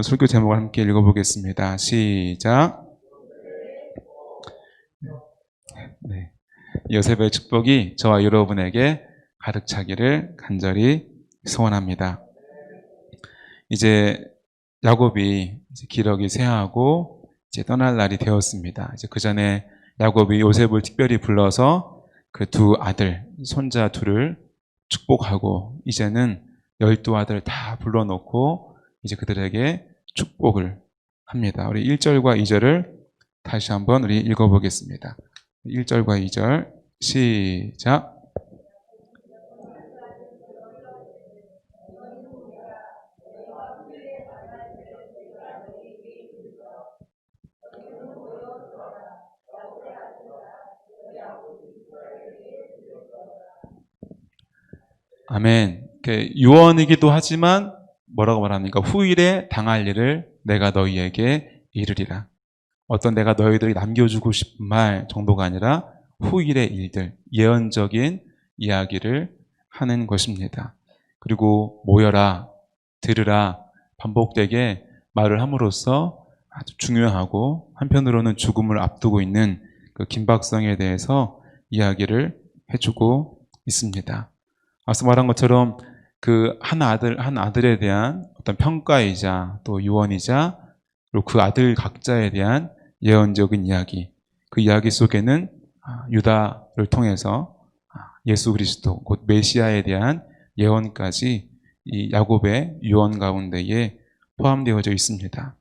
설교 제목을 함께 읽어보겠습니다. 시작. 네. 요셉의 축복이 저와 여러분에게 가득 차기를 간절히 소원합니다. 이제 야곱이 기력이 쇠하고 이제 떠날 날이 되었습니다. 이제 그 전에 야곱이 요셉을 특별히 불러서 그 두 아들, 손자 둘을 축복하고 이제는 12아들 다 불러놓고 이제 그들에게 축복을 합니다. 우리 1절과 2절을 다시 한번 우리 읽어보겠습니다. 1절과 2절 시작. 아멘. 유언이기도 하지만 뭐라고 말합니까? 후일에 당할 일을 내가 너희에게 이르리라. 어떤 내가 너희들이 남겨주고 싶은 말 정도가 아니라 후일의 일들, 예언적인 이야기를 하는 것입니다. 그리고 모여라, 들으라, 반복되게 말을 함으로써 아주 중요하고 한편으로는 죽음을 앞두고 있는 그 김박성에 대해서 이야기를 해주고 있습니다. 앞서 말한 것처럼 그 한 아들에 대한 어떤 평가이자 또 유언이자 그리고 그 아들 각자에 대한 예언적인 이야기, 그 이야기 속에는 유다를 통해서 예수 그리스도 곧 메시아에 대한 예언까지 이 야곱의 유언 가운데에 포함되어져 있습니다.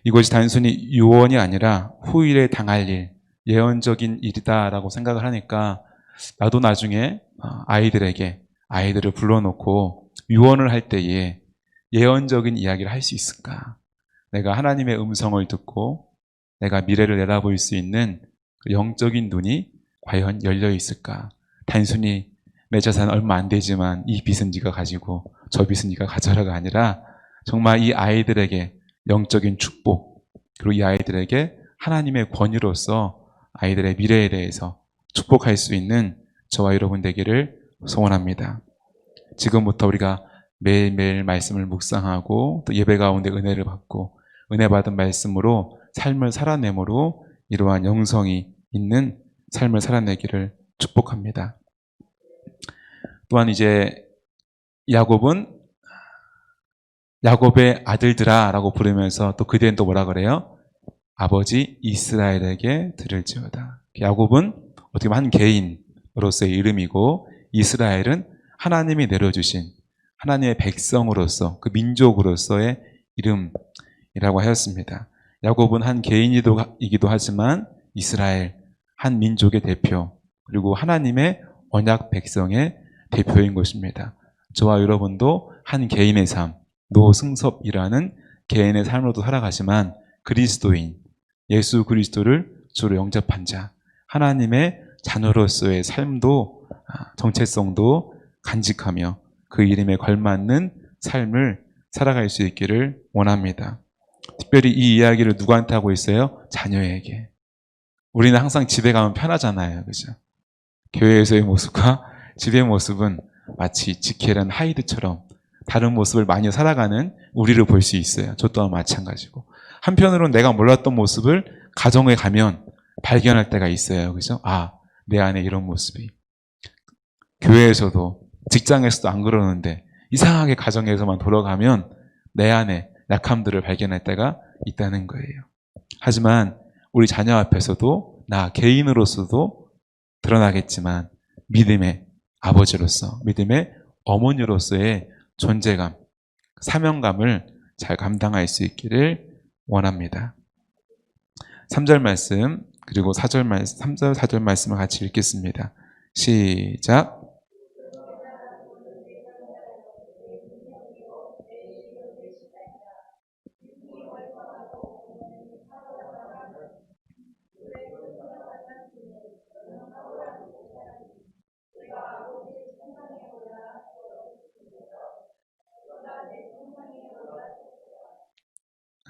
이것이 단순히 유언이 아니라 후일에 당할 일, 예언적인 일이다라고 생각을 하니까 나도 나중에 아이들을 불러놓고 유언을 할 때에 예언적인 이야기를 할 수 있을까? 내가 하나님의 음성을 듣고 내가 미래를 내다볼 수 있는 영적인 눈이 과연 열려 있을까? 단순히 내 자산 얼마 안 되지만 이 빚은 네가 가지고 저 빚은 네가 가져라가 아니라 정말 이 아이들에게 영적인 축복, 그리고 이 아이들에게 하나님의 권위로서 아이들의 미래에 대해서 축복할 수 있는 저와 여러분 되기를 소원합니다. 지금부터 우리가 매일매일 말씀을 묵상하고 또 예배 가운데 은혜를 받고 은혜 받은 말씀으로 삶을 살아내므로 이러한 영성이 있는 삶을 살아내기를 축복합니다. 또한 이제 야곱은 야곱의 아들들아 라고 부르면서 또 그대는 또 뭐라 그래요? 아버지 이스라엘에게 들을지어다. 야곱은 어떻게 보면 한 개인으로서의 이름이고 이스라엘은 하나님이 내려주신 하나님의 백성으로서 그 민족으로서의 이름이라고 하였습니다. 야곱은 한 개인이기도 하지만 이스라엘 한 민족의 대표 그리고 하나님의 언약 백성의 대표인 것입니다. 저와 여러분도 한 개인의 삶, 노승섭이라는 개인의 삶으로도 살아가지만 그리스도인, 예수 그리스도를 주로 영접한 자, 하나님의 자녀로서의 삶도 정체성도 간직하며 그 이름에 걸맞는 삶을 살아갈 수 있기를 원합니다. 특별히 이 이야기를 누구한테 하고 있어요? 자녀에게. 우리는 항상 집에 가면 편하잖아요. 그죠? 교회에서의 모습과 집의 모습은 마치 지켈 앤 하이드처럼 다른 모습을 많이 살아가는 우리를 볼 수 있어요. 저 또한 마찬가지고. 한편으로는 내가 몰랐던 모습을 가정에 가면 발견할 때가 있어요. 그죠? 내 안에 이런 모습이. 교회에서도 직장에서도 안 그러는데 이상하게 가정에서만 돌아가면 내 안에 약함들을 발견할 때가 있다는 거예요. 하지만 우리 자녀 앞에서도 나 개인으로서도 드러나겠지만 믿음의 아버지로서, 믿음의 어머니로서의 존재감, 사명감을 잘 감당할 수 있기를 원합니다. 3절 말씀 그리고 4절 말씀, 3절 4절 말씀을 같이 읽겠습니다. 시작.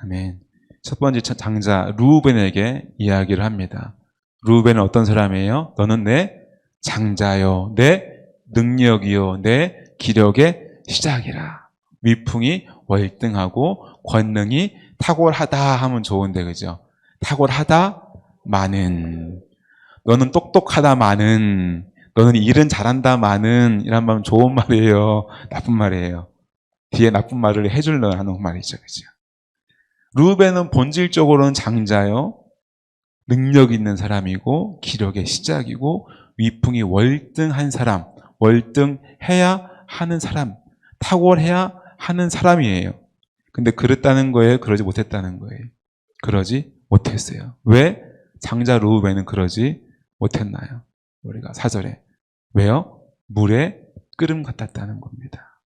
아멘. 첫 번째 장자 르우벤에게 이야기를 합니다. 르우벤은 어떤 사람이에요? 너는 내 장자요, 내 능력이요, 내 기력의 시작이라. 위풍이 월등하고 권능이 탁월하다 하면 좋은데, 그죠? 탁월하다마는, 너는 똑똑하다마는, 너는 일은 잘한다마는, 이란 말은 좋은 말이에요, 나쁜 말이에요? 뒤에 나쁜 말을 해주려고 하는 말이죠, 그죠? 르우벤은 본질적으로는 장자요, 능력 있는 사람이고 기력의 시작이고 위풍이 월등한 사람, 월등해야 하는 사람, 탁월해야 하는 사람이에요. 근데 그랬다는 거예요? 그러지 못했다는 거예요? 그러지 못했어요. 왜 장자 르우벤은 그러지 못했나요? 우리가 4절에 왜요? 물에 끓음 같았다는 겁니다.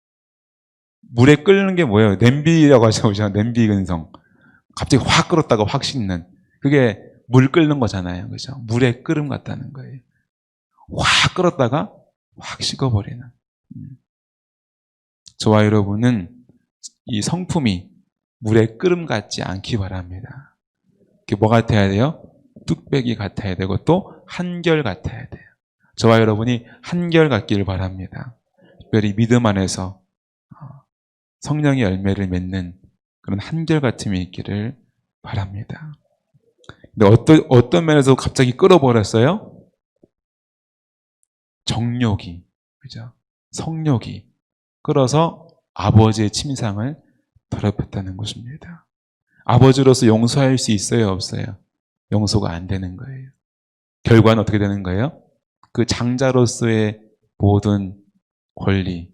물에 끓는 게 뭐예요? 냄비라고 하죠. 냄비 근성. 갑자기 확 끓었다가 확 식는. 그게 물 끓는 거잖아요. 그죠? 물에 끓음 같다는 거예요. 확 끓었다가 확 식어버리는. 저와 여러분은 이 성품이 물에 끓음 같지 않기 바랍니다. 그게 뭐 같아야 돼요? 뚝배기 같아야 되고 또 한결 같아야 돼요. 저와 여러분이 한결 같기를 바랍니다. 특별히 믿음 안에서 성령의 열매를 맺는 그런 한결 같음이 있기를 바랍니다. 근데 어떤 면에서 갑자기 끓어버렸어요? 정욕이, 그죠? 성욕이 끓어서 아버지의 침상을 더럽혔다는 것입니다. 아버지로서 용서할 수 있어요, 없어요? 용서가 안 되는 거예요. 결과는 어떻게 되는 거예요? 그 장자로서의 모든 권리,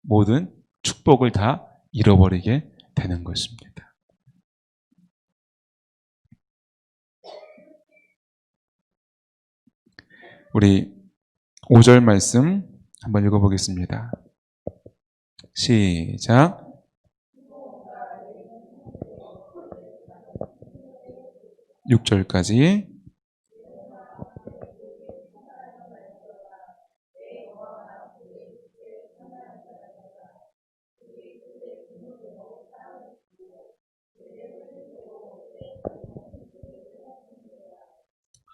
모든 축복을 다 잃어버리게 되는 것입니다. 우리 5절 말씀 한번 읽어보겠습니다. 시작. 육 절까지.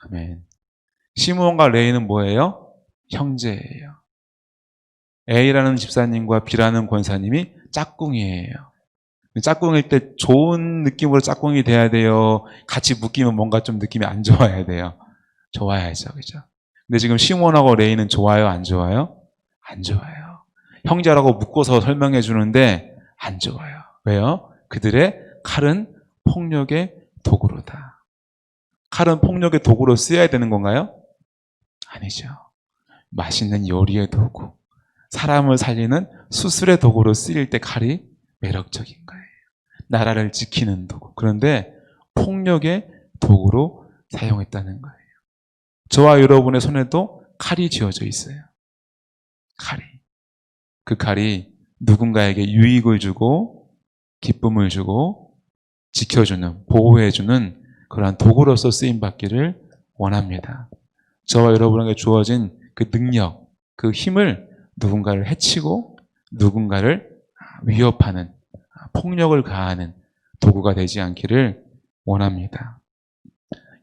아멘. 시므온과 레이는 뭐예요? 형제예요. A라는 집사님과 B라는 권사님이 짝꿍이에요. 짝꿍일 때 좋은 느낌으로 짝꿍이 돼야 돼요? 같이 묶이면 뭔가 좀 느낌이 안 좋아야 돼요? 좋아야죠, 그죠? 근데 지금 시몬하고 레이는 좋아요, 안 좋아요? 안 좋아요. 형제라고 묶어서 설명해 주는데 안 좋아요. 왜요? 그들의 칼은 폭력의 도구로다. 칼은 폭력의 도구로 쓰여야 되는 건가요? 아니죠. 맛있는 요리의 도구, 사람을 살리는 수술의 도구로 쓰일 때 칼이 매력적인 거예요. 나라를 지키는 도구. 그런데 폭력의 도구로 사용했다는 거예요. 저와 여러분의 손에도 칼이 쥐어져 있어요. 칼이. 그 칼이 누군가에게 유익을 주고 기쁨을 주고 지켜주는, 보호해주는 그러한 도구로서 쓰임받기를 원합니다. 저와 여러분에게 주어진 그 능력, 그 힘을 누군가를 해치고 누군가를 위협하는, 폭력을 가하는 도구가 되지 않기를 원합니다.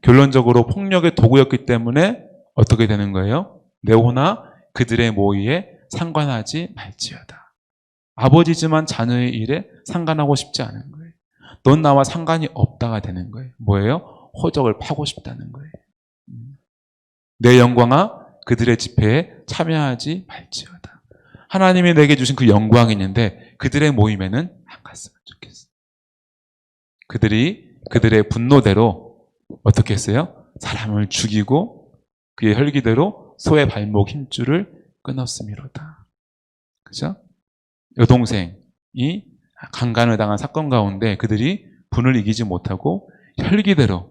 결론적으로 폭력의 도구였기 때문에 어떻게 되는 거예요? 네오나 그들의 모의에 상관하지 말지어다. 아버지지만 자녀의 일에 상관하고 싶지 않은 거예요. 넌 나와 상관이 없다가 되는 거예요. 뭐예요? 호적을 파고 싶다는 거예요. 내 영광아 그들의 집회에 참여하지 말지어다. 하나님이 내게 주신 그 영광이 있는데 그들의 모임에는 안 갔으면 좋겠어. 그들의 분노대로 어떻게 했어요? 사람을 죽이고 그의 혈기대로 소의 발목 힘줄을 끊었음이로다. 그죠? 여동생이 강간을 당한 사건 가운데 그들이 분을 이기지 못하고 혈기대로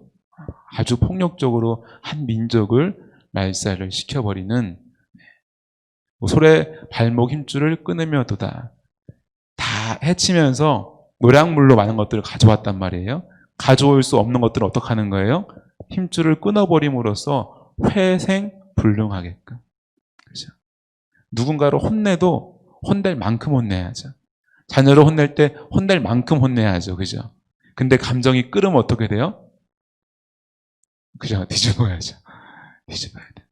아주 폭력적으로 한 민족을 말살을 시켜버리는, 소의 발목 힘줄을 끊으며도다. 다 해치면서 노량물로 많은 것들을 가져왔단 말이에요. 가져올 수 없는 것들을 어떻게 하는 거예요? 힘줄을 끊어버림으로써 회생불능하게끔. 그렇죠? 누군가를 혼내도 혼낼 만큼 혼내야죠. 자녀를 혼낼 때 혼낼 만큼 혼내야죠. 그죠? 근데 감정이 끓으면 어떻게 돼요? 그죠? 뒤집어야죠. 뒤집어야 돼.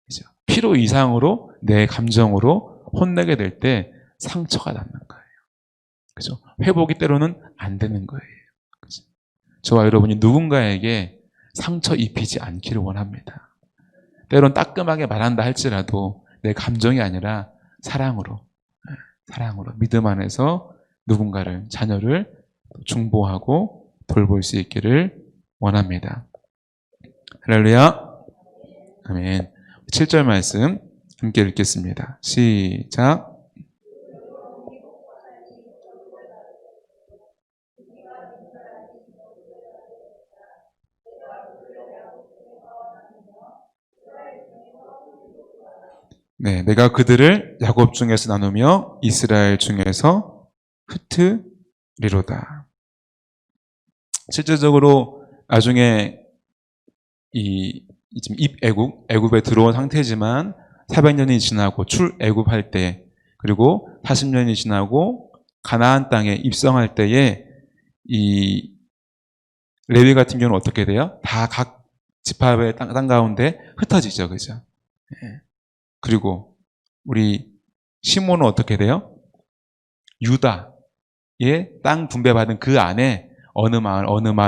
그죠? 필요 이상으로 내 감정으로 혼내게 될 때 상처가 남는 거예요. 그죠? 회복이 때로는 안 되는 거예요. 그죠? 저와 여러분이 누군가에게 상처 입히지 않기를 원합니다. 때론 따끔하게 말한다 할지라도 내 감정이 아니라 사랑으로, 사랑으로 믿음 안에서 누군가를, 자녀를 중보하고 돌볼 수 있기를 원합니다. 할렐루야. 아멘. 7절 말씀 함께 읽겠습니다. 시작. 네, 내가 그들을 야곱 중에서 나누며 이스라엘 중에서 흩으리로다. 실제적으로 나중에 지금 애굽에 들어온 상태지만 400년이 지나고 출애굽할 때, 그리고 40년이 지나고 가나안 땅에 입성할 때에 이 레위 같은 경우는 어떻게 돼요? 다 각 지파의 땅 가운데 흩어지죠, 그죠? 예. 그리고 우리 시몬은 어떻게 돼요? 유다의 땅 분배받은 그 안에 어느 마을에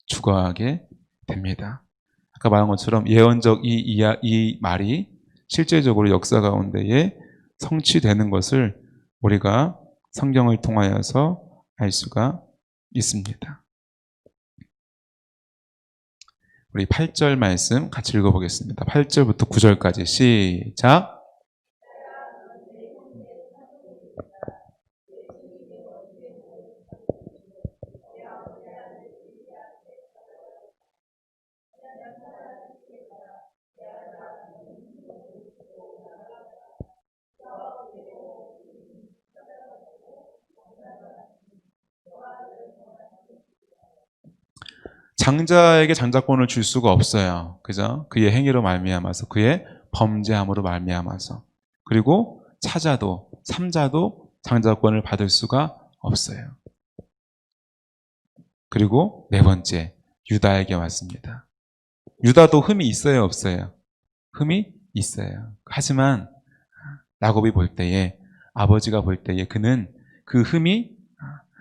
죽어가게 됩니다. 아까 말한 것처럼 예언적 이 말이 실제적으로 역사 가운데에 성취되는 것을 우리가 성경을 통하여서 알 수가 있습니다. 우리 8절 말씀 같이 읽어보겠습니다. 8절부터 9절까지 시작. 장자에게 장자권을 줄 수가 없어요. 그죠? 그의 행위로 말미암아서, 그의 범죄함으로 말미암아서. 그리고 차자도, 삼자도 장자권을 받을 수가 없어요. 그리고 네 번째, 유다에게 왔습니다. 유다도 흠이 있어요, 없어요? 흠이 있어요. 하지만 야곱이 볼 때에, 아버지가 볼 때에 그는 그 흠이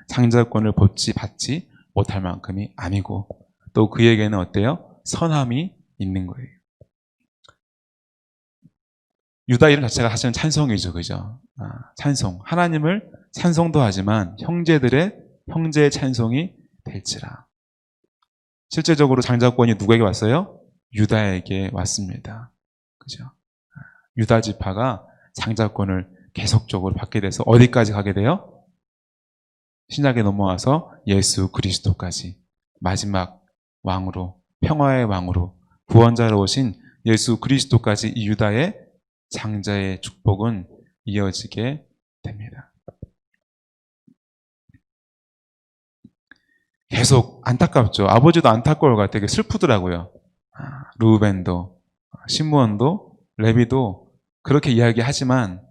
장자권을 받지 못할 만큼이 아니고, 또 그에게는 어때요? 선함이 있는 거예요. 유다 이름 자체가 사실은 찬송이죠, 그죠? 찬송. 하나님을 찬송도 하지만 형제의 찬송이 될지라. 실제적으로 장자권이 누구에게 왔어요? 유다에게 왔습니다. 그죠? 유다 지파가 장자권을 계속적으로 받게 돼서 어디까지 가게 돼요? 신약에 넘어와서 예수 그리스도까지 마지막 왕으로, 평화의 왕으로, 구원자로 오신 예수 그리스도까지 이 유다의 장자의 축복은 이어지게 됩니다. 계속 안타깝죠. 아버지도 안타까울 것 같아요. 슬프더라고요. 루벤도, 시므온도, 레비도 그렇게 이야기하지만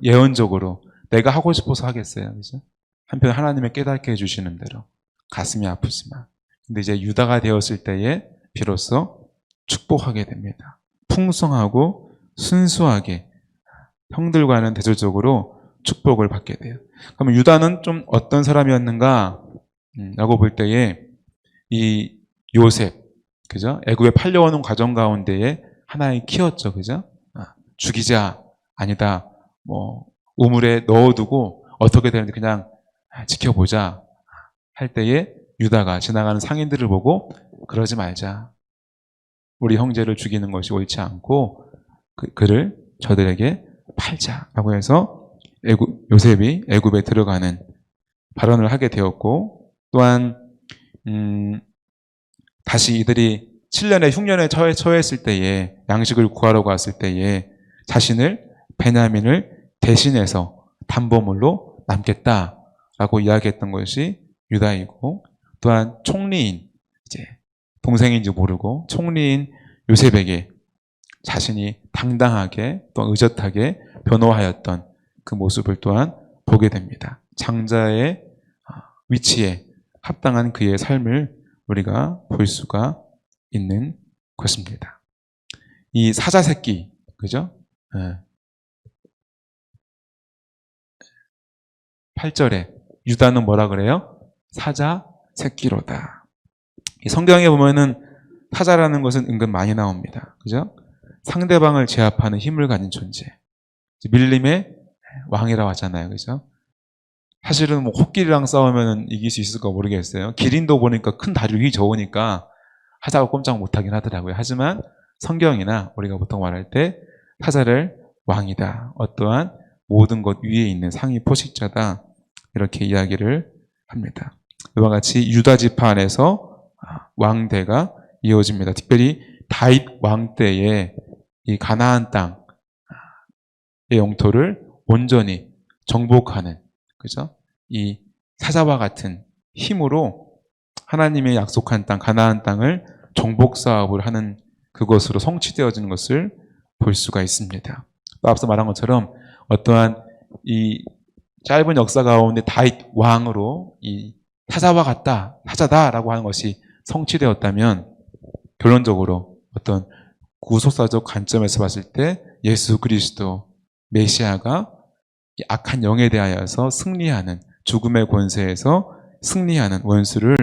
예언적으로 내가 하고 싶어서 하겠어요. 그죠? 한편 하나님의 깨닫게 해주시는 대로 가슴이 아프지만, 근데 이제 유다가 되었을 때에 비로소 축복하게 됩니다. 풍성하고 순수하게 형들과는 대조적으로 축복을 받게 돼요. 그러면 유다는 좀 어떤 사람이었는가? 라고 볼 때에 이 요셉, 그죠? 애굽에 팔려오는 과정 가운데에 하나의 키였죠, 그죠? 죽이자, 아니다, 우물에 넣어두고 어떻게 되는지 그냥 지켜보자 할 때에 유다가 지나가는 상인들을 보고 그러지 말자. 우리 형제를 죽이는 것이 옳지 않고 그를 저들에게 팔자라고 해서 요셉이 애굽에 들어가는 발언을 하게 되었고, 또한 다시 이들이 7년에 흉년에 처했을 때에 양식을 구하러 갔을 때에 자신을 베냐민을 대신해서 담보물로 남겠다라고 이야기했던 것이 유다이고, 또한 총리인, 이제 동생인지 모르고 총리인 요셉에게 자신이 당당하게 또 의젓하게 변호하였던 그 모습을 또한 보게 됩니다. 장자의 위치에 합당한 그의 삶을 우리가 볼 수가 있는 것입니다. 이 사자 새끼, 그죠? 8절에 유다는 뭐라 그래요? 사자 새끼로다. 이 성경에 보면은 사자라는 것은 은근 많이 나옵니다. 그죠? 상대방을 제압하는 힘을 가진 존재. 밀림의 왕이라고 하잖아요. 그죠? 사실은 뭐 코끼리랑 싸우면 이길 수 있을까 모르겠어요. 기린도 보니까 큰 다리를 휘저으니까 사자가 꼼짝 못하긴 하더라고요. 하지만 성경이나 우리가 보통 말할 때 사자를 왕이다. 어떠한 모든 것 위에 있는 상위 포식자다. 이렇게 이야기를 합니다. 이와 같이 유다 지파 안에서 왕대가 이어집니다. 특별히 다윗 왕 때에 이 가나안 땅의 영토를 온전히 정복하는, 그죠? 이 사자와 같은 힘으로 하나님의 약속한 땅, 가나안 땅을 정복 사업을 하는 그것으로 성취되어지는 것을 볼 수가 있습니다. 또 앞서 말한 것처럼 어떠한 이 짧은 역사 가운데 다윗 왕으로 이 사자와 같다, 사자다라고 하는 것이 성취되었다면 결론적으로 어떤 구속사적 관점에서 봤을 때 예수 그리스도 메시아가 악한 영에 대하여서 승리하는, 죽음의 권세에서 승리하는, 원수를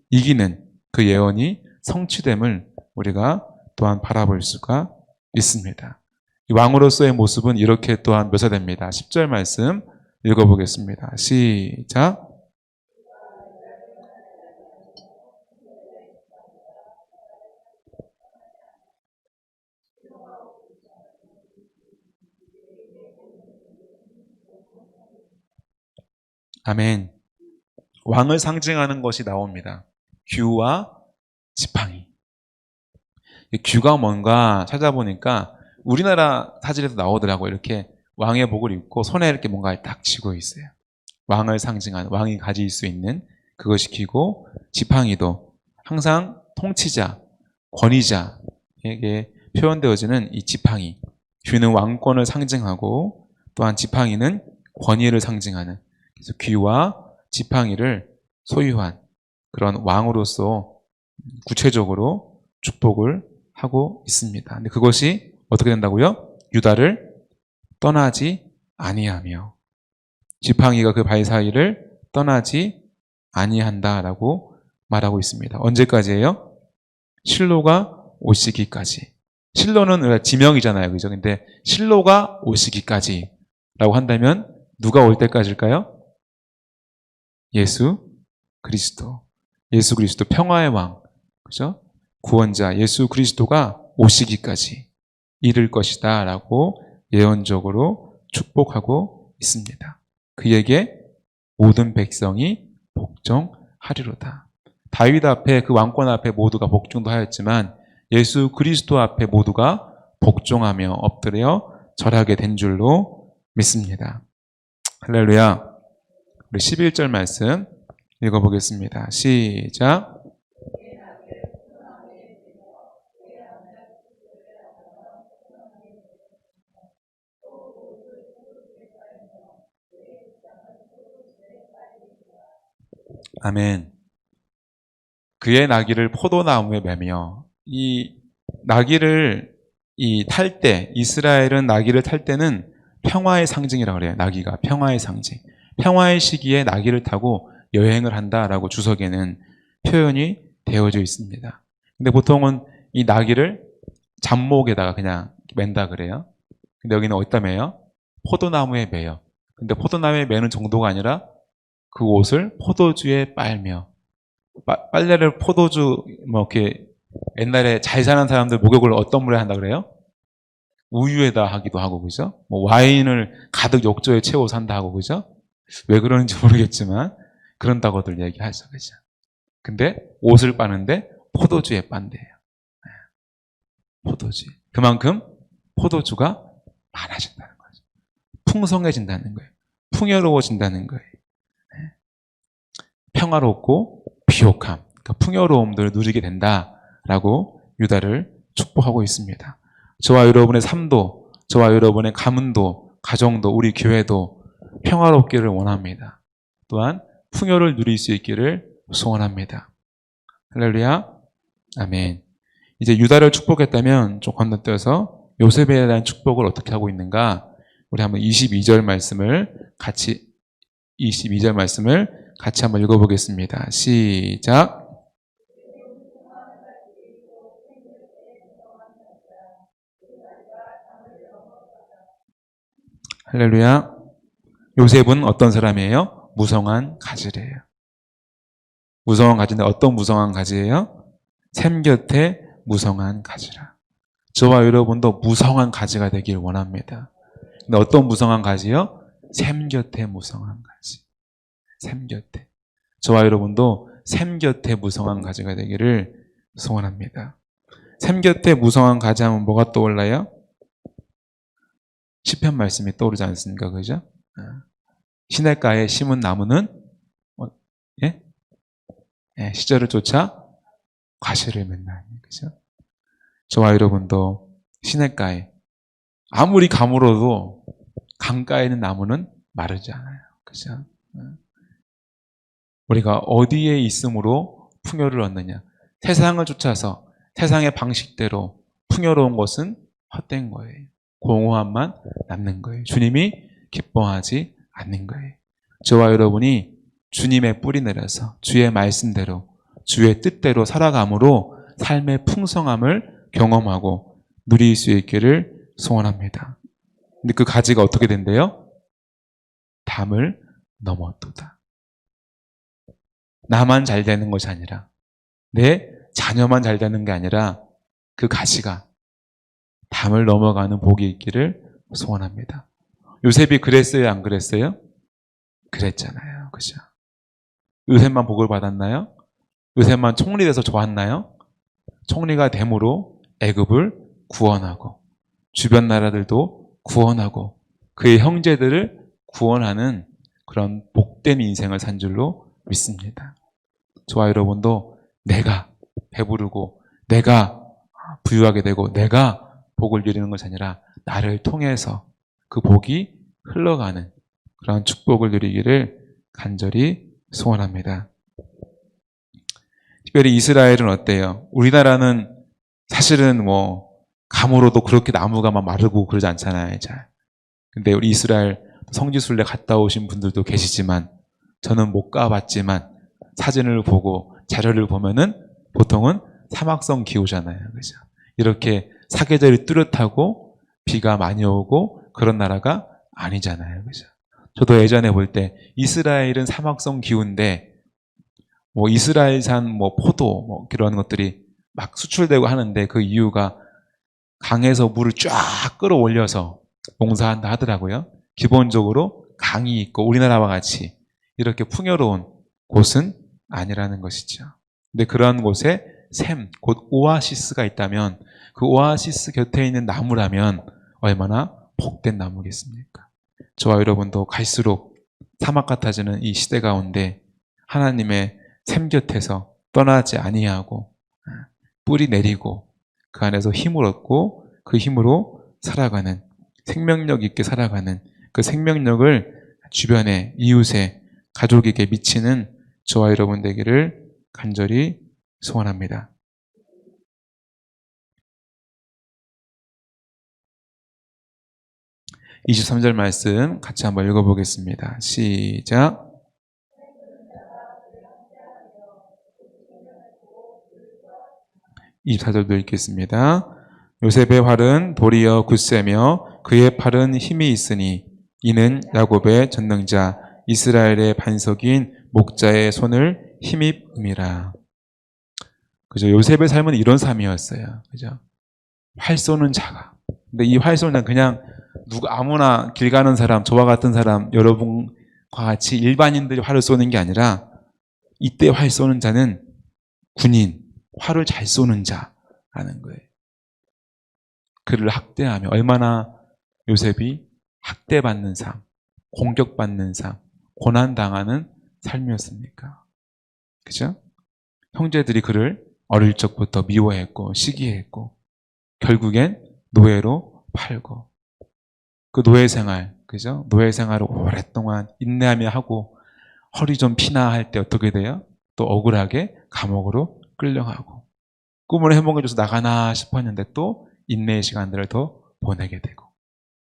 이기는 그 예언이 성취됨을 우리가 또한 바라볼 수가 있습니다. 이 왕으로서의 모습은 이렇게 또한 묘사됩니다. 10절 말씀 읽어보겠습니다. 시작. 아멘. 왕을 상징하는 것이 나옵니다. 규와 지팡이. 규가 뭔가 찾아보니까 우리나라 사진에도 나오더라고요. 이렇게 왕의 복을 입고 손에 이렇게 뭔가 딱 쥐고 있어요. 왕을 상징하는, 왕이 가질 수 있는 그것이 규고, 지팡이도 항상 통치자, 권위자에게 표현되어지는 이 지팡이. 규는 왕권을 상징하고 또한 지팡이는 권위를 상징하는, 그래서 규와 지팡이를 소유한 그런 왕으로서 구체적으로 축복을 하고 있습니다. 근데 그것이 어떻게 된다고요? 유다를 떠나지 아니하며, 지팡이가 그 발 사이를 떠나지 아니한다라고 말하고 있습니다. 언제까지예요? 실로가 오시기까지. 실로는 지명이잖아요. 그죠? 근데 실로가 오시기까지라고 한다면 누가 올 때까지일까요? 예수 그리스도. 예수 그리스도 평화의 왕. 그죠? 구원자 예수 그리스도가 오시기까지 이를 것이다 라고 예언적으로 축복하고 있습니다. 그에게 모든 백성이 복종하리로다. 다윗 앞에, 그 왕권 앞에 모두가 복종도 하였지만 예수 그리스도 앞에 모두가 복종하며 엎드려 절하게 된 줄로 믿습니다. 할렐루야. 우리 11절 말씀 읽어보겠습니다. 시작. 아멘. 그의 나귀를 포도나무에 매며, 이 나귀를 탈 때, 이스라엘은 나귀를 탈 때는 평화의 상징이라고 그래요. 나귀가 평화의 상징. 평화의 시기에 나귀를 타고 여행을 한다라고 주석에는 표현이 되어져 있습니다. 근데 보통은 이 나귀를 잡목에다가 그냥 맨다 그래요. 근데 여기는 어디다 매요? 포도나무에 매요. 근데 포도나무에 매는 정도가 아니라 그 옷을 포도주에 빨며, 빨래를 포도주 뭐 이렇게 옛날에 잘 사는 사람들 목욕을 어떤 물에 한다 그래요? 우유에다 하기도 하고, 그죠? 뭐 와인을 가득 욕조에 채워서 한다 하고, 그죠? 왜 그러는지 모르겠지만 그런다고들 얘기하죠, 그죠? 근데 옷을 빠는데 포도주에 빤대요. 포도주. 그만큼 포도주가 많아진다는 거죠. 풍성해진다는 거예요. 풍요로워진다는 거예요. 평화롭고 비옥함, 그러니까 풍요로움들을 누리게 된다라고 유다를 축복하고 있습니다. 저와 여러분의 삶도, 저와 여러분의 가문도, 가정도, 우리 교회도 평화롭기를 원합니다. 또한 풍요를 누릴 수 있기를 소원합니다. 할렐루야. 아멘. 이제 유다를 축복했다면 좀 건너뛰어서 요셉에 대한 축복을 어떻게 하고 있는가? 우리 한번 22절 말씀을 같이 22절 말씀을 같이 한번 읽어보겠습니다. 시작. 할렐루야. 요셉은 어떤 사람이에요? 무성한 가지래요. 무성한 가지인데 어떤 무성한 가지예요? 샘 곁에 무성한 가지라. 저와 여러분도 무성한 가지가 되길 원합니다. 근데 어떤 무성한 가지요? 샘 곁에 무성한 가지. 샘 곁에. 저와 여러분도 샘 곁에 무성한 가지가 되기를 소원합니다. 샘 곁에 무성한 가지 하면 뭐가 떠올라요? 시편 말씀이 떠오르지 않습니까? 그죠? 시냇가에 심은 나무는 예? 예, 시절을 쫓아 과실을 맺나니. 그죠? 저와 여러분도 시냇가에 아무리 가물어도 강가에 있는 나무는 마르지 않아요. 그죠? 우리가 어디에 있음으로 풍요를 얻느냐? 세상을 쫓아서 세상의 방식대로 풍요로운 것은 헛된 거예요. 공허함만 남는 거예요. 주님이 기뻐하지 않는 거예요. 저와 여러분이 주님의 뿌리 내려서 주의 말씀대로 주의 뜻대로 살아감으로 삶의 풍성함을 경험하고 누릴 수 있기를 소원합니다. 근데 그 가지가 어떻게 된대요? 담을 넘어도다. 나만 잘 되는 것이 아니라 내 자녀만 잘 되는 게 아니라 그 가지가 담을 넘어가는 복이 있기를 소원합니다. 요셉이 그랬어요? 안 그랬어요? 그랬잖아요. 그죠? 요셉만 복을 받았나요? 요셉만 총리 돼서 좋았나요? 총리가 됨으로 애굽을 구원하고 주변 나라들도 구원하고 그의 형제들을 구원하는 그런 복된 인생을 산 줄로 믿습니다. 저와 여러분도 내가 배부르고 내가 부유하게 되고 내가 복을 누리는 것이 아니라 나를 통해서 그 복이 흘러가는 그런 축복을 누리기를 간절히 소원합니다. 특별히 이스라엘은 어때요? 우리나라는 사실은 뭐 감으로도 그렇게 나무가 막 마르고 그러지 않잖아요. 잘. 근데 우리 이스라엘 성지순례 갔다 오신 분들도 계시지만 저는 못 가봤지만 사진을 보고 자료를 보면은 보통은 사막성 기후잖아요. 그죠? 이렇게 사계절이 뚜렷하고 비가 많이 오고 그런 나라가 아니잖아요. 그죠? 저도 예전에 볼 때 이스라엘은 사막성 기후인데 뭐 이스라엘산 뭐 포도 뭐 그런 것들이 막 수출되고 하는데 그 이유가 강에서 물을 쫙 끌어올려서 농사한다 하더라고요. 기본적으로 강이 있고 우리나라와 같이 이렇게 풍요로운 곳은 아니라는 것이죠. 근데 그런 곳에 샘, 곧 오아시스가 있다면 그 오아시스 곁에 있는 나무라면 얼마나 복된 나무겠습니까? 저와 여러분도 갈수록 사막 같아지는 이 시대 가운데 하나님의 샘 곁에서 떠나지 아니하고 뿌리 내리고 그 안에서 힘을 얻고 그 힘으로 살아가는 생명력 있게 살아가는 그 생명력을 주변에 이웃에 가족에게 미치는 저와 여러분 되기를 간절히 소원합니다. 23절 말씀 같이 한번 읽어보겠습니다. 시작. (24절도) 읽겠습니다. 요셉의 활은 도리어 굳세며 그의 팔은 힘이 있으니 이는 야곱의 전능자 이스라엘의 반석인 목자의 손을 힘입음이라. 그죠? 요셉의 삶은 이런 삶이었어요. 그죠? 활 쏘는 자가. 근데 이 활 쏘는 자는 그냥 누구 아무나 길 가는 사람, 저와 같은 사람, 여러분과 같이 일반인들이 활을 쏘는 게 아니라 이때 활 쏘는 자는 군인, 활을 잘 쏘는 자라는 거예요. 그를 학대하며 얼마나 요셉이 학대받는 삶, 공격받는 삶, 고난당하는 삶이었습니까? 그죠? 형제들이 그를 어릴 적부터 미워했고 시기했고 결국엔 노예로 팔고 그 노예 생활, 그죠? 노예 생활을 오랫동안 인내하며 하고 허리 좀 피나 할 때 어떻게 돼요? 또 억울하게 감옥으로 끌려가고 꿈을 해먹어줘서 나가나 싶었는데 또 인내의 시간들을 더 보내게 되고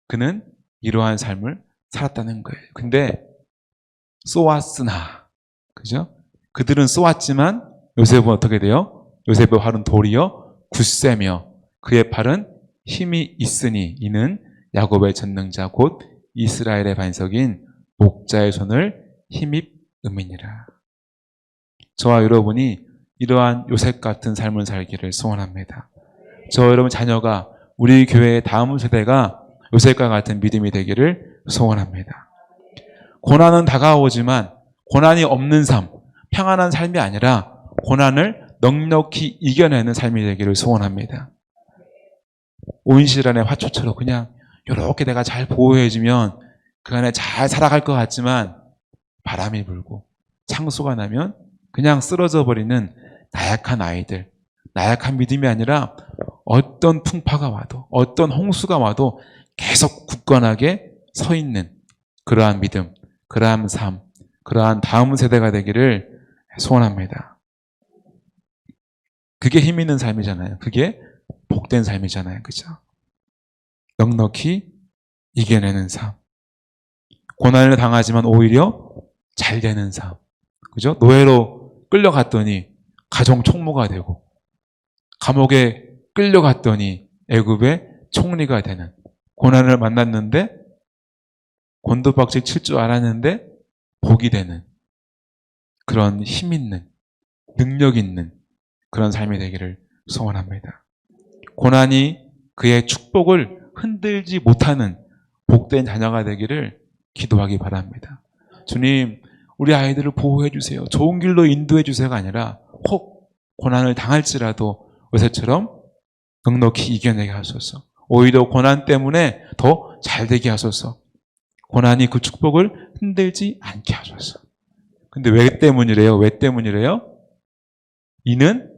그는 이러한 삶을 살았다는 거예요. 근데 쏘았으나. 그죠? 그들은 쏘았지만 요셉은 어떻게 돼요? 요셉의 활은 도리어 굳세며 그의 팔은 힘이 있으니 이는 야곱의 전능자 곧 이스라엘의 반석인 목자의 손을 힘입음이니라. 저와 여러분이 이러한 요셉 같은 삶을 살기를 소원합니다. 저와 여러분 자녀가 우리 교회의 다음 세대가 요셉과 같은 믿음이 되기를 소원합니다. 고난은 다가오지만 고난이 없는 삶, 평안한 삶이 아니라 고난을 넉넉히 이겨내는 삶이 되기를 소원합니다. 온실 안에 화초처럼 그냥 이렇게 내가 잘 보호해주면 그 안에 잘 살아갈 것 같지만 바람이 불고 창수가 나면 그냥 쓰러져 버리는 나약한 아이들, 나약한 믿음이 아니라 어떤 풍파가 와도 어떤 홍수가 와도 계속 굳건하게 서 있는 그러한 믿음, 그러한 삶, 그러한 다음 세대가 되기를 소원합니다. 그게 힘 있는 삶이잖아요. 그게 복된 삶이잖아요. 그죠? 넉넉히 이겨내는 삶. 고난을 당하지만 오히려 잘 되는 삶. 그죠? 노예로 끌려갔더니 가정 총무가 되고, 감옥에 끌려갔더니 애굽의 총리가 되는, 고난을 만났는데 곤두박질 칠 줄 알았는데 복이 되는 그런 힘 있는, 능력 있는 그런 삶이 되기를 소원합니다. 고난이 그의 축복을 흔들지 못하는 복된 자녀가 되기를 기도하기 바랍니다. 주님, 우리 아이들을 보호해 주세요. 좋은 길로 인도해 주세요가 아니라 혹 고난을 당할지라도 요새처럼 넉넉히 이겨내게 하소서. 오히려 고난 때문에 더 잘 되게 하소서. 고난이 그 축복을 흔들지 않게 하소서. 근데 왜 때문이래요? 왜 때문이래요? 이는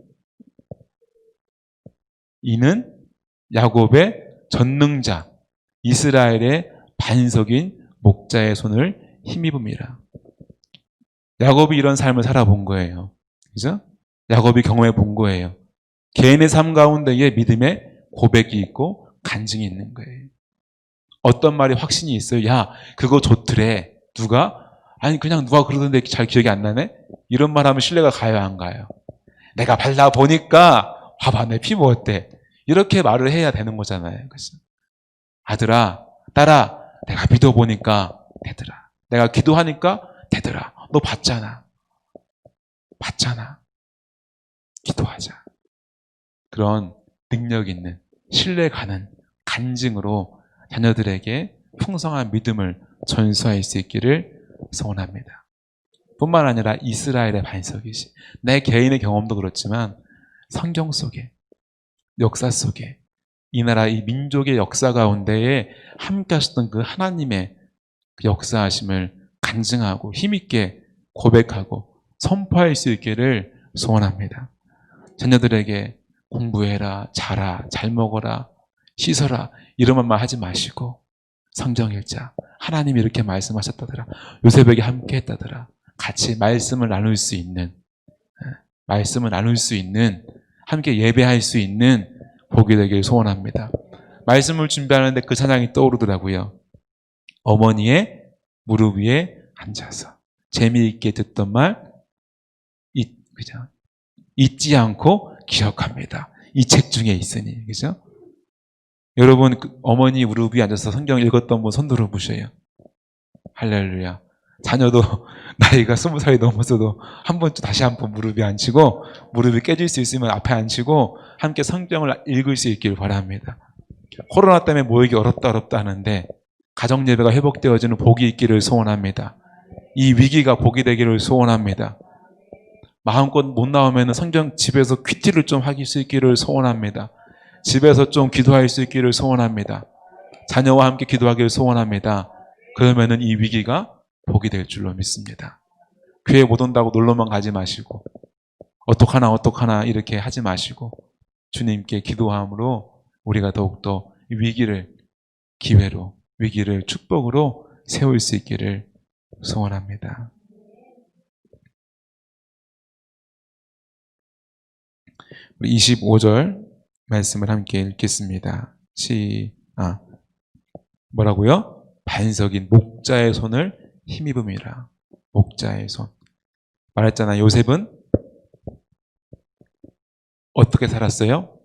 야곱의 전능자, 이스라엘의 반석인 목자의 손을 힘입음이라. 야곱이 이런 삶을 살아본 거예요. 그죠? 야곱이 경험해 본 거예요. 개인의 삶 가운데에 믿음의 고백이 있고 간증이 있는 거예요. 어떤 말이 확신이 있어요? 야, 그거 좋더래. 누가? 아니, 그냥 누가 그러던데 잘 기억이 안 나네? 이런 말 하면 신뢰가 가요, 안 가요? 내가 발라보니까, 봐봐, 내 피부 어때? 이렇게 말을 해야 되는 거잖아요. 그래서 아들아, 딸아, 내가 믿어보니까 되더라. 내가 기도하니까 되더라. 너 봤잖아. 기도하자. 그런 능력 있는, 신뢰 가는 간증으로 자녀들에게 풍성한 믿음을 전수할 수 있기를 소원합니다. 뿐만 아니라 이스라엘의 반석이시. 내 개인의 경험도 그렇지만 성경 속에, 역사 속에 이 나라, 이 민족의 역사 가운데에 함께 하셨던 그 하나님의 그 역사하심을 간증하고 힘있게 고백하고 선포할 수 있기를 소원합니다. 자녀들에게 공부해라, 자라, 잘 먹어라, 씻어라 이런 말만 하지 마시고 성경 읽자. 하나님이 이렇게 말씀하셨다더라. 요셉에게 함께 했다더라. 같이 말씀을 나눌 수 있는, 함께 예배할 수 있는 복이 되길 소원합니다. 말씀을 준비하는데 그 찬양이 떠오르더라고요. 어머니의 무릎 위에 앉아서 재미있게 듣던 말 그죠? 잊지 않고 기억합니다. 이 책 중에 있으니. 그죠? 여러분 어머니 무릎 위에 앉아서 성경 읽었던 분 손 들어보셔요. 할렐루야. 자녀도 나이가 20살이 넘었어도 다시 한 번 무릎 위에 앉히고 무릎이 깨질 수 있으면 앞에 앉히고 함께 성경을 읽을 수 있기를 바랍니다. 코로나 때문에 모이기 어렵다 하는데 가정 예배가 회복되어지는 복이 있기를 소원합니다. 이 위기가 복이 되기를 소원합니다. 마음껏 못 나오면 성경 집에서 퀴티를 좀 하실 수 있기를 소원합니다. 집에서 좀 기도할 수 있기를 소원합니다. 자녀와 함께 기도하기를 소원합니다. 그러면은 이 위기가 복이 될 줄로 믿습니다. 교회 못 온다고 놀러만 가지 마시고 어떡하나 이렇게 하지 마시고 주님께 기도함으로 우리가 더욱더 이 위기를 기회로, 위기를 축복으로 세울 수 있기를 소원합니다. 우리 25절 말씀을 함께 읽겠습니다. 뭐라고요? 반석인 목자의 손을 힘입음이라. 목자의 손. 말했잖아요. 요셉은 어떻게 살았어요?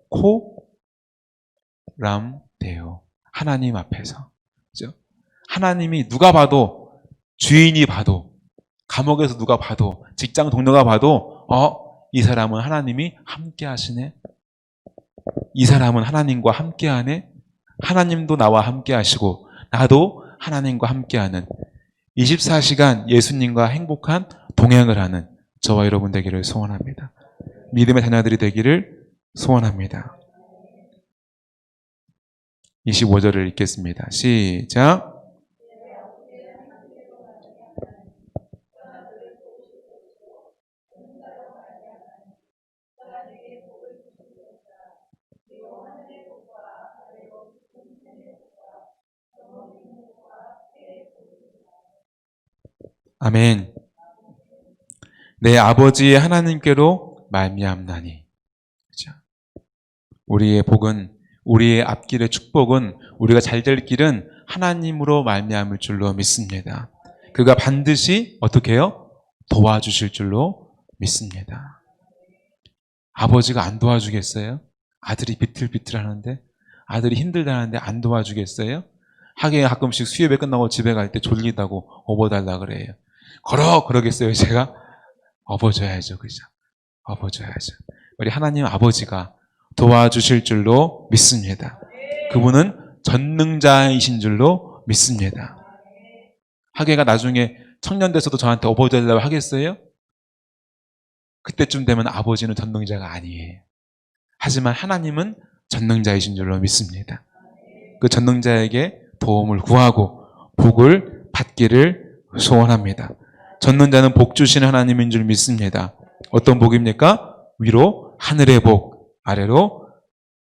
코람데오. 하나님 앞에서. 그죠? 하나님이 누가 봐도, 주인이 봐도, 감옥에서 누가 봐도, 직장 동료가 봐도, 이 사람은 하나님이 함께 하시네. 이 사람은 하나님과 함께 하네. 하나님도 나와 함께 하시고, 나도 하나님과 함께 하는 24시간 예수님과 행복한 동행을 하는 저와 여러분 되기를 소원합니다. 믿음의 자녀들이 되기를 소원합니다. 25절을 읽겠습니다. 시작. 아멘. 내 아버지 하나님께로 말미암나니. 그죠? 우리의 복은, 우리의 앞길의 축복은, 우리가 잘 될 길은 하나님으로 말미암을 줄로 믿습니다. 그가 반드시 어떻게 해요? 도와주실 줄로 믿습니다. 아버지가 안 도와주겠어요? 아들이 비틀비틀 하는데, 아들이 힘들다는데 안 도와주겠어요? 하긴 가끔씩 수요예배 끝나고 집에 갈 때 졸리다고 업어달라 그래요. 그러겠어요? 제가 업어줘야죠. 그죠? 업어줘야죠. 우리 하나님 아버지가 도와주실 줄로 믿습니다. 그분은 전능자이신 줄로 믿습니다. 하게가 나중에 청년 돼서도 저한테 업어달라고 하겠어요? 그때쯤 되면 아버지는 전능자가 아니에요. 하지만 하나님은 전능자이신 줄로 믿습니다. 그 전능자에게 도움을 구하고 복을 받기를 소원합니다. 전능자는 복 주시는 하나님인 줄 믿습니다. 어떤 복입니까? 위로 하늘의 복, 아래로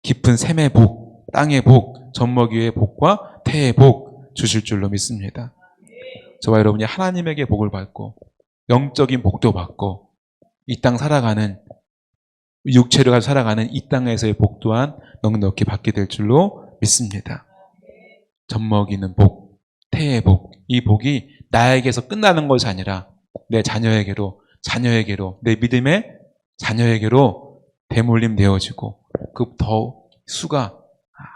깊은 샘의 복, 땅의 복, 젖먹이의 복과 태의 복 주실 줄로 믿습니다. 저와 여러분이 하나님에게 복을 받고 영적인 복도 받고 이 땅 살아가는, 육체를 가지고 살아가는 이 땅에서의 복 또한 넉넉히 받게 될 줄로 믿습니다. 젖먹이는 복, 태의 복, 이 복이 나에게서 끝나는 것이 아니라 내 자녀에게로, 내 믿음의 자녀에게로 대물림 되어지고 그 더 수가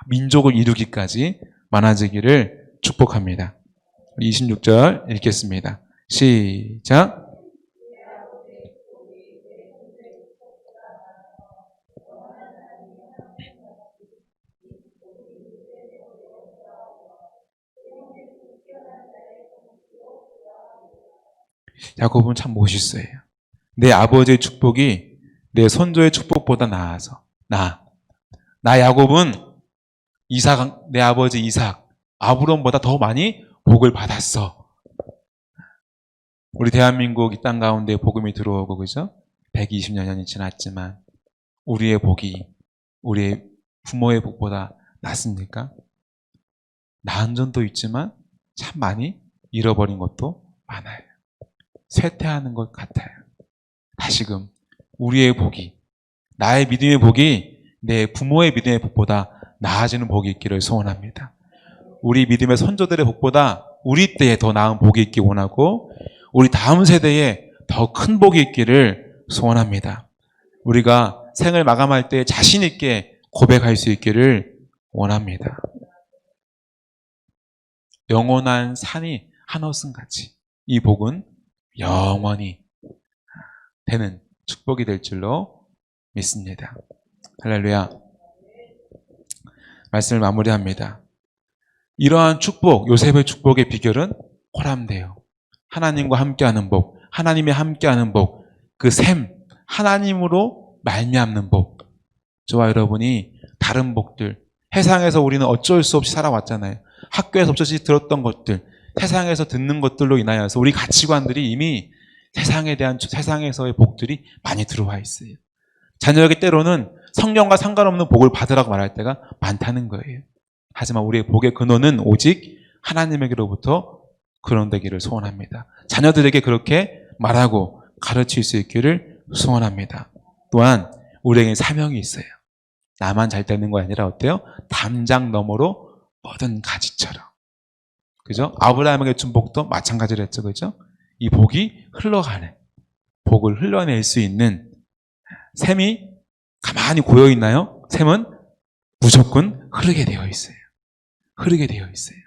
민족을 이루기까지 많아지기를 축복합니다. 26절 읽겠습니다. 시작. 야곱은 참 멋있어요. 내 아버지의 축복이 내 선조의 축복보다 나아서 나 야곱은 내 아버지 이삭, 아브람보다 더 많이 복을 받았어. 우리 대한민국 이 땅 가운데 복음이 들어오고, 그죠? 120여 년이 지났지만 우리의 복이 우리의 부모의 복보다 낫습니까? 나은 점도 있지만 참 많이 잃어버린 것도 많아요. 쇠퇴하는 것 같아요. 다시금 우리의 복이, 나의 믿음의 복이 내 부모의 믿음의 복보다 나아지는 복이 있기를 소원합니다. 우리 믿음의 선조들의 복보다 우리 때에 더 나은 복이 있기 원하고 우리 다음 세대에 더 큰 복이 있기를 소원합니다. 우리가 생을 마감할 때 자신 있게 고백할 수 있기를 원합니다. 영원한 산이 한없음같이 이 복은 영원히 되는 축복이 될 줄로 믿습니다. 할렐루야. 말씀을 마무리합니다. 이러한 축복, 요셉의 축복의 비결은 호람돼요. 하나님과 함께하는 복, 하나님이 함께하는 복, 그 샘, 하나님으로 말미암는 복. 저와 여러분이 다른 복들, 세상에서 우리는 어쩔 수 없이 살아왔잖아요. 학교에서 어쩔 수 없이 들었던 것들, 세상에서 듣는 것들로 인하여서 우리 가치관들이 이미 세상에서의 복들이 많이 들어와 있어요. 자녀에게 때로는 성령과 상관없는 복을 받으라고 말할 때가 많다는 거예요. 하지만 우리의 복의 근원은 오직 하나님에게로부터 근원되기를 소원합니다. 자녀들에게 그렇게 말하고 가르칠 수 있기를 소원합니다. 또한 우리에게 사명이 있어요. 나만 잘 되는 거 아니라 어때요? 담장 너머로 뻗은 가지처럼. 그죠? 아브라함에게 준 복도 마찬가지로 했죠. 그죠? 이 복이 흘러가는, 복을 흘러낼 수 있는, 샘이 가만히 고여 있나요? 샘은 무조건 흐르게 되어 있어요. 흐르게 되어 있어요.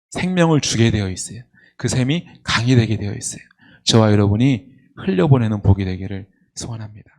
생명을 주게 되어 있어요. 그 샘이 강이 되게 되어 있어요. 저와 여러분이 흘려보내는 복이 되기를 소원합니다.